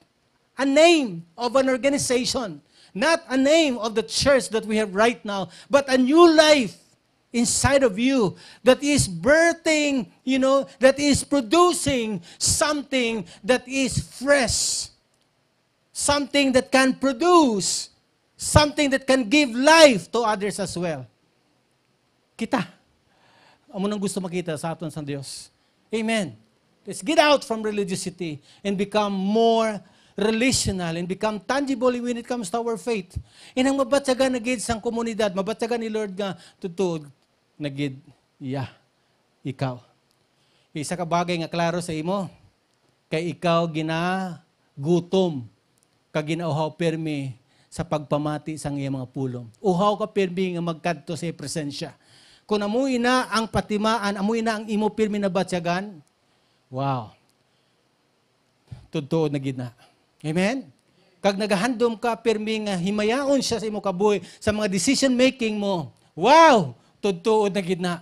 a name of an organization. Not a name of the church that we have right now. But a new life inside of you that is birthing, that is producing something that is fresh. Something that can produce something that can give life to others as well. Kita. Amo nang gusto makita sa aton sa Dios. Amen. Let's get out from religiosity and become more relational and become tangible when it comes to our faith. Inang mabatsagan na gid sang komunidad, mabatsagan ni Lord nga tutud na gid ikaw. Isa ka bagay nga klaro sa imo, kay ikaw ginagutom, kag ginauhaw permi sa pagpamati sang iyang mga pulong. Uhaw ka pirmi nga magkadto sa presensya. Kung amuy na ang patimaan, amuy na ang imo pirmi na batyagan, wow. Tudtuod na gid na. Amen? Kag nagahandom ka pirmi nga himayaon siya sa imo kabuhi sa mga decision making mo, wow, tudtuod na gid na.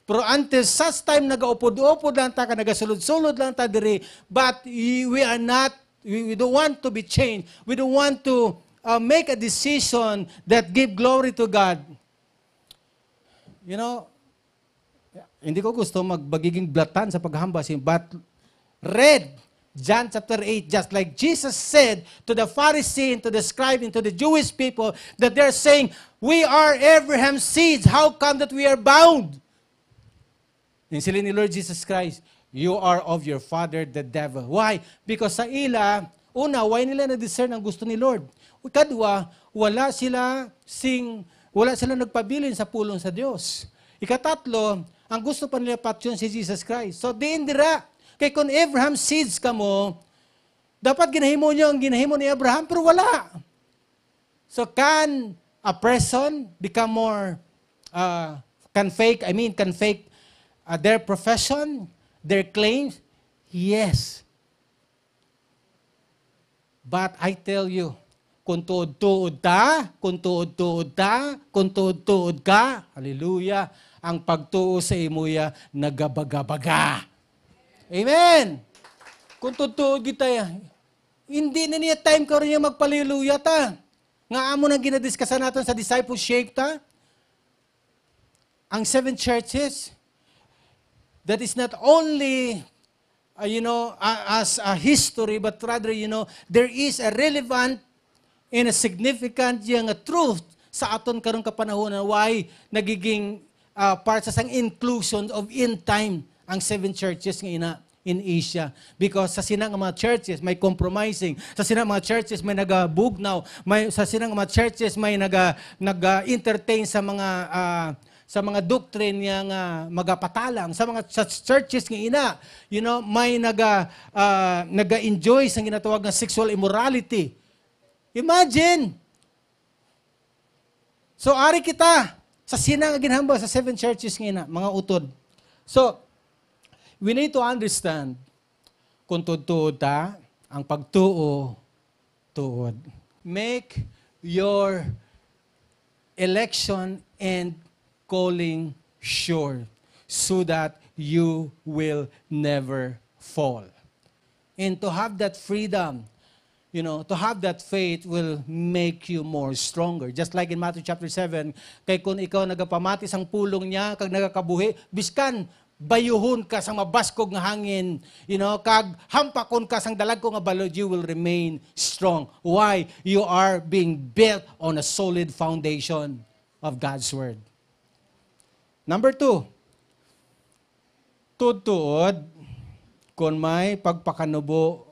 Pero until such time nagaupod-upod lang ta, nagasulod-sulod lang ta diri, but we are not, we don't want to be changed. We don't want to make a decision that give glory to God. hindi ko gusto magbagiging blatan sa paghahamba, but read John chapter 8, just like Jesus said to the Pharisee and to the scribe and to the Jewish people that they're saying, we are Abraham's seeds. How come that we are bound? And sila ni Lord Jesus Christ, you are of your father, the devil. Why? Because sa ila, una, why nila na-discern ang gusto ni Lord? Ikadwa, wala sila nagpabilin sa pulong sa Diyos. Ikatatlo, ang gusto pa nila patyon si Jesus Christ. So, diin dira. Kaya kung Abraham seeds ka mo, dapat ginahimo nyo ang ginahimo ni Abraham, pero wala. So, can a person become more, can fake their profession, their claims? Yes. But I tell you, kung tuod-tuod ka, hallelujah, ang pagtuo sa imuya, nagabaga-baga. Amen! Kung tuod kita, hindi na niya time ka rin niya magpaliluya ta. Nga amo na ginadiscussa natin sa discipleship ta. Ang 7 churches, that is not only, as a history, but rather, there is a relevant and a significant yung truth sa aton karong kapanahon why nagiging part sa sang inclusion of end time ang 7 churches nga in Asia. Because sa sinang mga churches may compromising, sa sinang mga churches may nagabugnaw, sa sinang mga churches may nag-entertain sa mga doctrine nga magapatalang, sa mga churches nga may naga-enjoy sa ginatawag na sexual immorality. Imagine! So, ari kita sa sinang ginhamba sa 7 churches nga mga utod. So, we need to understand kung tuod ta, ang pagtuo, tuod. Make your election and calling sure so that you will never fall. And to have that freedom, to have that faith will make you more stronger. Just like in Matthew chapter 7, kay kung ikaw nagapamati sang pulong niya, kag nagakabuhi, biskan, bayuhon ka sang mabaskog nga hangin, kag hampakon ka sang dalag ko nga balod, you will remain strong. Why? You are being built on a solid foundation of God's Word. Number 2, tuod kung may pagpakanubo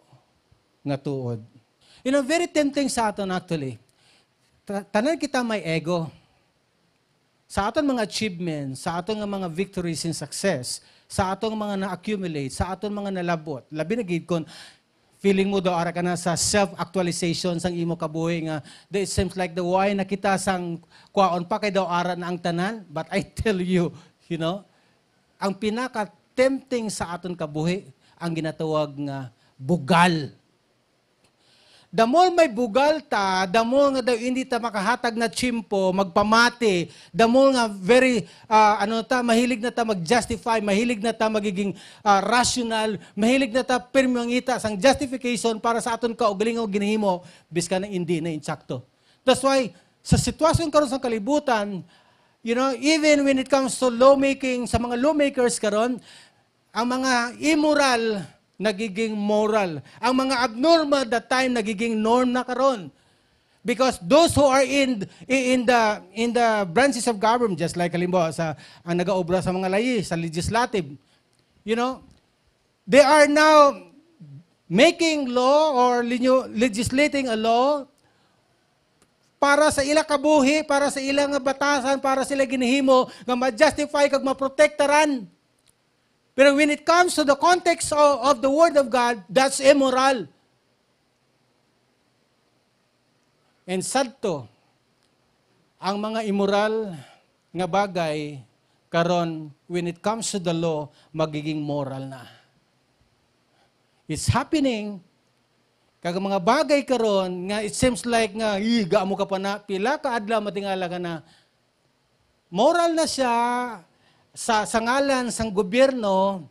nga tuod. Very tempting sa aton actually. Tanan kita may ego. Sa atong mga achievements, sa atong mga victories and success, sa atong mga na-accumulate, sa atong mga nalabot, labi na gid kon feeling mo daw ara ka na sa self-actualization sang imo kabuhi nga it seems like the why nakita sang kwaon pa kay daw ara na ang tanan, but I tell you, ang pinaka-tempting sa aton kabuhi ang ginatawag nga bugal. Damol may bugal ta, damol nga daw hindi ta makahatag na tsimpo, magpamati, damol nga very, mahilig na ta mag-justify, mahilig na ta magiging rational, mahilig na ta pirmangita sang justification para sa aton kaugalingaw ginahimo, biska na hindi na insakto. That's why, sa sitwasyon karon sa kalibutan, even when it comes to lawmaking, sa mga lawmakers karon, ang mga immoral, nagiging moral. Ang mga abnormal that time nagiging norm na karon. Because those who are in the branches of government, just like halimbawa ang nagaobra sa mga lahi, sa legislative, they are now making law or legislating a law para sa ila kabuhi, para sa ila nga batasan, para sila ginihimo nga ma-justify kag ma-protectaran. Pero when it comes to the context of the Word of God, that's immoral. And sad to, ang mga immoral nga bagay, karon when it comes to the law, magiging moral na. It's happening, kag mga bagay karon nga it seems like nga, higa mo ka pa na, pila ka adlaw matingala ka na, moral na siya, sa ngalan sang gobyerno,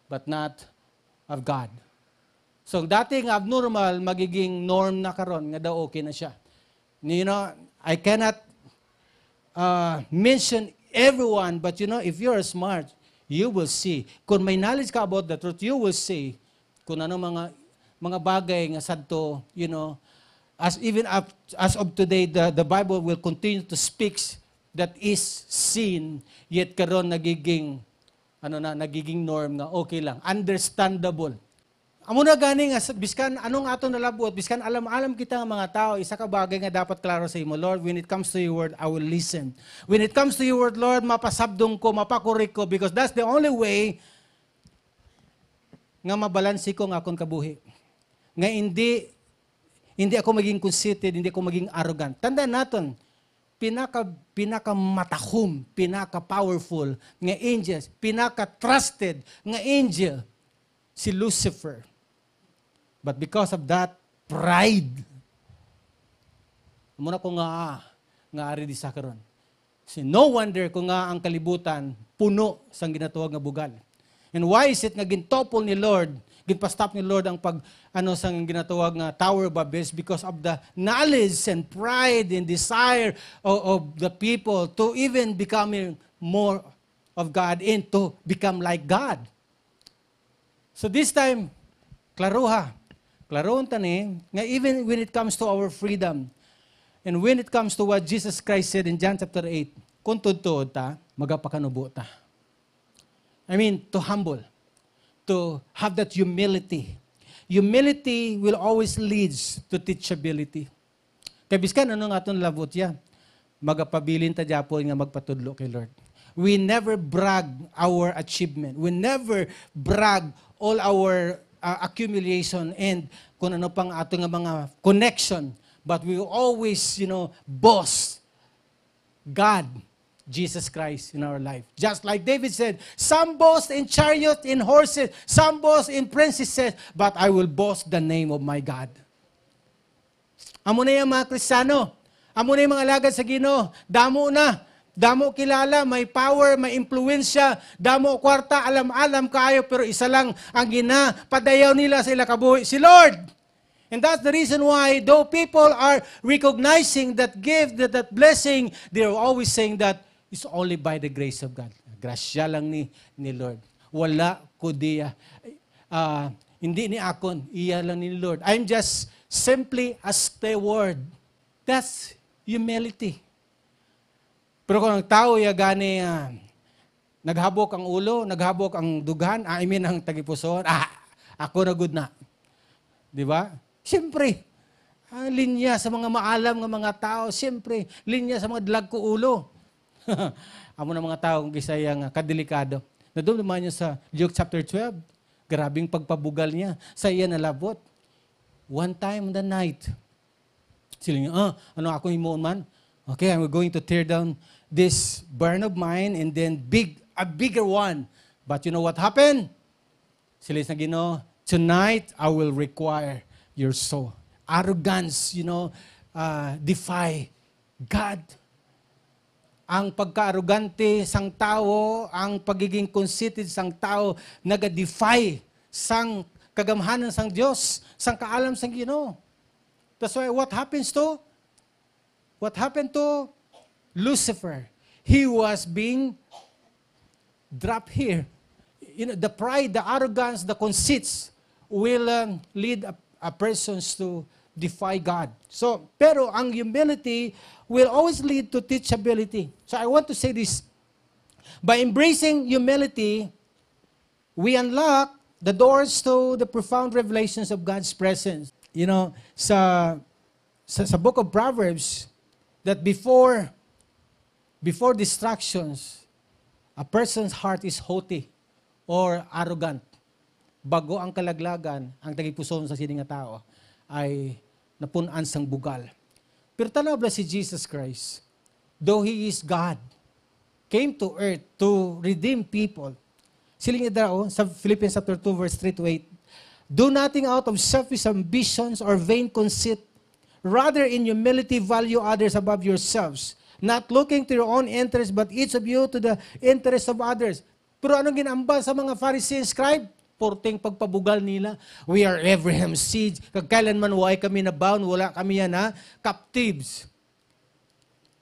but not of God. So dating abnormal, magiging norm na karon nga daw okay na siya. I cannot mention everyone, but if you're smart, you will see. Kung may knowledge ka about the truth, you will see kung ano mga bagay nga sadto, as of today, the Bible will continue to speak that is seen, yet karon nagiging norm nga okay lang, understandable. Amo na gani nga biskan anong aton nalabot, biskan alam kita nga mga tao, isa ka bagay nga dapat klaro sa imo, Lord, when it comes to your word, I will listen. When it comes to your word, Lord, mapasabdong ko, mapakurik ko, because that's the only way nga mabalansi ko nga akong kabuhi. Nga hindi ako maging conceited, hindi ako maging arrogant. Tandaan natin, pinaka matahom, pinaka powerful nga angels, pinaka trusted nga angel si Lucifer. But because of that pride, muna ko nga ari di sa karon. No wonder kung nga ang kalibutan puno sang ginatuwag nga bugal. And why is it nga gintopol ni Lord, ginpastop ni Lord ang sang ginatuwag nga Tower of Babel, because of the knowledge and pride and desire of the people to even becoming more of God and to become like God. So this time, klaroon tani, nga even when it comes to our freedom, and when it comes to what Jesus Christ said in John chapter 8, kung tuod ta, magapakanubo ta. I mean, to humble, to have that humility. Humility will always leads to teachability. Kaya biskan ano nga itong labot ya, magapabilin ta Japon nga magpatudlo kay Lord. We never brag our achievement. We never brag all our accumulation and kung ano pang ato nga mga connection. But we always, boast God, Jesus Christ in our life. Just like David said, some boast in chariots, in horses, some boast in princesses, but I will boast the name of my God. Amo na yung mga Kristiyano, amo na yung mga alagad sa Ginoo, damo kilala, may power, may impluensya, damo kwarta, alam kayo, pero isa lang ang ginapadayaw nila sa ila kabuhi, si Lord. And that's the reason why, though people are recognizing that gift, that blessing, they're always saying that it's only by the grace of God. Grasya lang ni Lord. Wala ko diya. Hindi ni akon, iya lang ni Lord. I'm just simply a steward. That's humility. Pero kung ang tao gani naghabok ang ulo, naghabok ang dugan, ang tagipuson, ako na good na. Di ba? Siyempre, linya sa mga maalam ng mga tao, siyempre, linya sa mga dalag ko ulo. Amo na mga tao gisaya nga kadelikado. Nadum naman niya sa Luke chapter 12, grabing pagpabugal niya. Sa iya nalabot. One time in the night, sila niya, ano ako himuon man? Okay, I'm going to tear down this barn of mine and then a bigger one. But you know what happened? Sila sa Ginoo, tonight I will require your soul. Arrogance, defy God. Ang pagka-arrogante sang tao, ang pagiging conceited sang tao, naga-defy sang kagamhanan sang Diyos, sang kaalam sang Ginoo. That's why what happened to Lucifer? He was being dropped here. The pride, the arrogance, the conceits will lead a persons to defy God. So, pero ang humility will always lead to teachability. So I want to say this. By embracing humility, we unlock the doors to the profound revelations of God's presence. Sa book of Proverbs, that before distractions, a person's heart is haughty or arrogant. Bago ang kalaglagan, ang tagipuson sa sining nga tao ay napunan sang bugal. Pero tanaw si Jesus Christ, though He is God, came to earth to redeem people. Siling daw sa Philippians chapter 2 verse 3 to 8, do nothing out of selfish ambitions or vain conceit. Rather, in humility, value others above yourselves, not looking to your own interest, but each of you to the interest of others. Pero anong ginamba sa mga Pharisee and scribe? Porting pagpabugal nila. We are Abraham's seed. Kagkailanman why kami nabound, wala kami captives.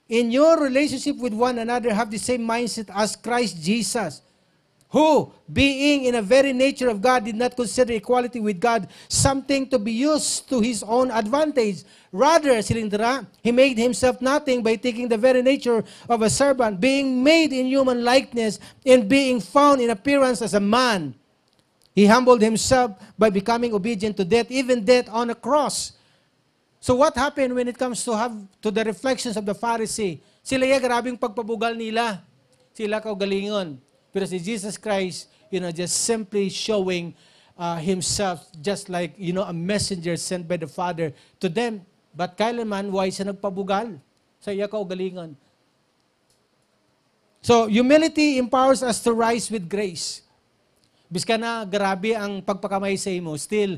In your relationship with one another, have the same mindset as Christ Jesus, who, being in a very nature of God, did not consider equality with God something to be used to his own advantage. Rather, silindra, he made himself nothing by taking the very nature of a servant, being made in human likeness, and being found in appearance as a man. He humbled himself by becoming obedient to death, even death on a cross. So what happened when it comes to the reflections of the Pharisee? Sila grabing pagpabugal nila. Sila kaugalingon. Pero si Jesus Christ, just simply showing himself just like, a messenger sent by the Father to them. But kailanman, why siya nagpabugal? Sa iya kaugalingon. So, humility empowers us to rise with grace. Biska na grabe ang pagpakamay sa imo, still,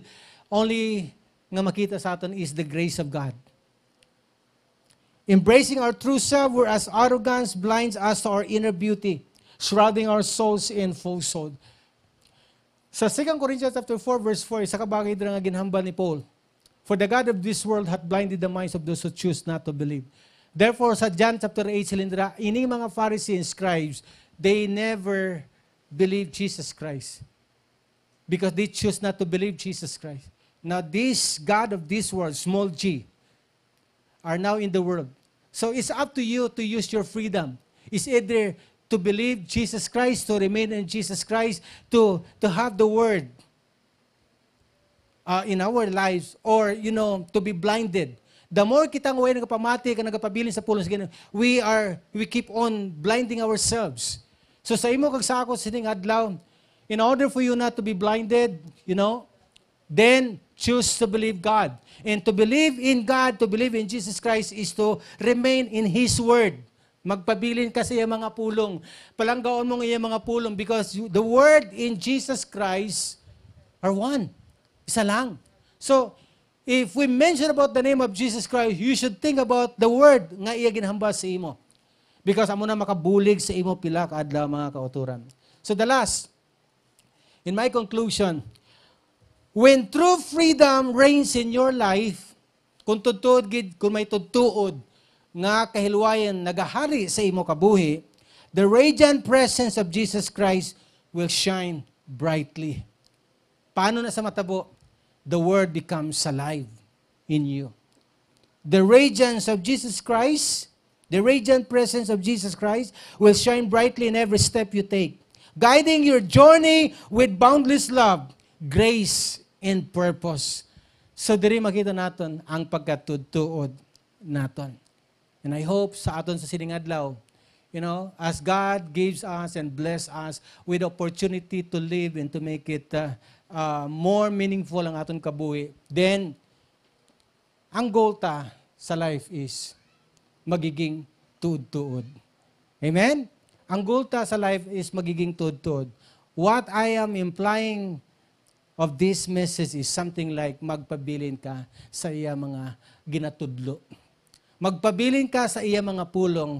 only nga makita sa aton is the grace of God. Embracing our true self, whereas arrogance blinds us to our inner beauty, shrouding our souls in falsehood. Sa 2 Corinthians chapter 4, verse 4, isa ka bagay dira nga ginhambal ni Paul. For the God of this world hath blinded the minds of those who choose not to believe. Therefore, sa John chapter 8, silindra, ining mga Pharisees and scribes, they never believed Jesus Christ. Because they choose not to believe Jesus Christ. Now, this God of this world, small g, are now in the world. So, it's up to you to use your freedom. It's either to believe Jesus Christ, to remain in Jesus Christ, to have the Word in our lives, or, to be blinded. The more kitang way nagpamati ka nagpabilin sa pulong sa Ginoo, we keep on blinding ourselves. So sa imo kag sa ako sining adlaw, in order for you not to be blinded, then choose to believe God. And to believe in God, to believe in Jesus Christ is to remain in His Word. Magpabilin ka sa iya mga pulong. Palanggaon mo ng iya mga pulong because the Word in Jesus Christ are one. Isa lang. So, if we mention about the name of Jesus Christ, you should think about the Word nga iya ginhambal sa imo. Because amo na makabulig sa imo pila ka adlaw mga kauturan. So the last, in my conclusion, when true freedom reigns in your life, kung may tutuod nga kahilwayan nagahari sa imo kabuhi, the radiant presence of Jesus Christ will shine brightly. Paano na sa matabo? The Word becomes alive in you. The radiance of Jesus Christ, the radiant presence of Jesus Christ will shine brightly in every step you take, guiding your journey with boundless love, grace, and purpose. So diri makita naton ang pagkatudtuod naton. And I hope sa aton sa sining adlaw, as God gives us and bless us with opportunity to live and to make it more meaningful ang aton kabuhi, then ang goal ta sa life is magiging tuod-tuod. Amen? Ang goal ta sa life is magiging tuod-tuod. What I am implying of this message is something like magpabilin ka sa iya mga ginatudlo. Magpabilin ka sa iya mga pulong.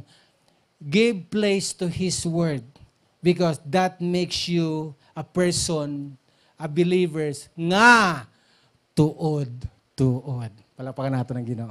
Give place to His Word because that makes you a person, a believers nga tuod. Palakpakan natin ang Ginoo.